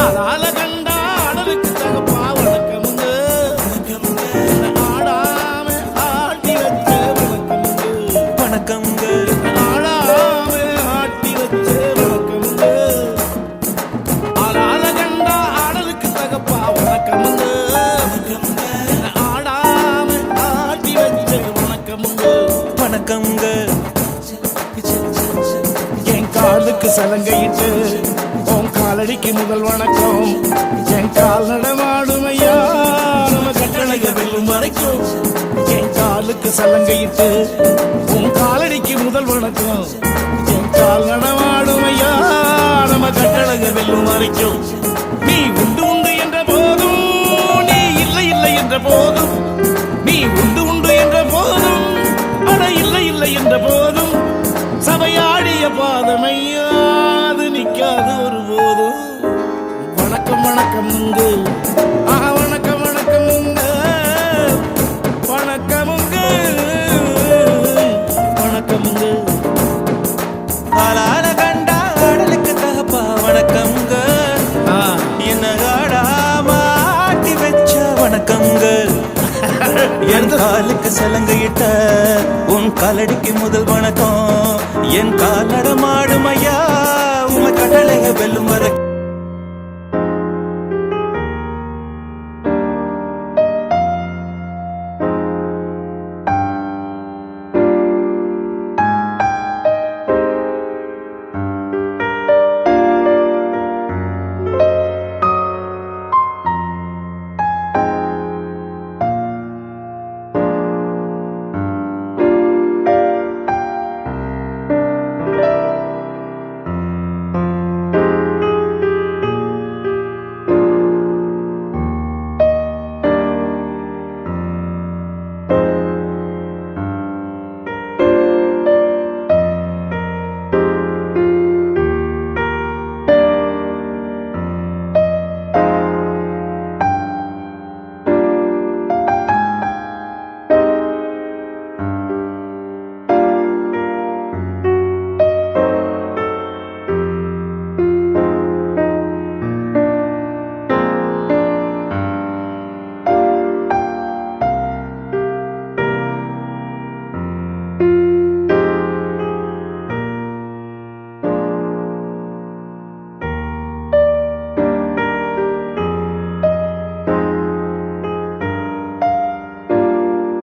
ஆளால கண்டா அடலுக்கு தகப்பா வணக்கமுங்க. ஆடாம ஆட்டி வச்ச வணக்கமுங்க. வணக்கம்ங்க. ஆடாம ஆட்டி வச்ச வணக்கமுங்க. ஆளால கண்டா அடலுக்கு தகப்பா வணக்கமுங்க. ஆடாம ஆட்டி வச்ச வணக்கமுங்க. வணக்கம்ங்க. என் காலுக்கு சலங்கையிட்டு உன் காலடிக்கு முதல் வணக்கம். என் கால் நடமாடுமையா நம்ம கட்டளைய வெல்லும் வரைக்கும். என் காலுக்கு சலங்கையிட்டு உன் காலடிக்கு முதல் வணக்கம். என் கால் நடமாடுமையா நம்ம கட்டளைய வெல்லும் வரைக்கும். நீ உண்டு உண்டு என்ற போதும், நீ இல்லை இல்லை என்ற போதும், நீ உண்டு உண்டு என்ற போதும், அட இல்லை இல்லை என்ற போதும், சபையாடிய பாதமையாது நிக்காது ஒருபோதும். வணக்கம் வணக்கம் உங்க வணக்கம் வணக்கம் உங்க வணக்கமுங்க வணக்கமுங்க. ஆளால கண்டா ஆடலுக்கு தகப்பா வணக்கம்ங்க. என்ன ஆடாம ஆட்டி வச்ச வணக்கம்ங்க. என் காலுக்கு சலங்கையிட்ட உன் காலடிக்கு முதல் வணக்கம். என் கால் நடமாடும் ஐயா உமை கடலைய வெல்லும் வரை.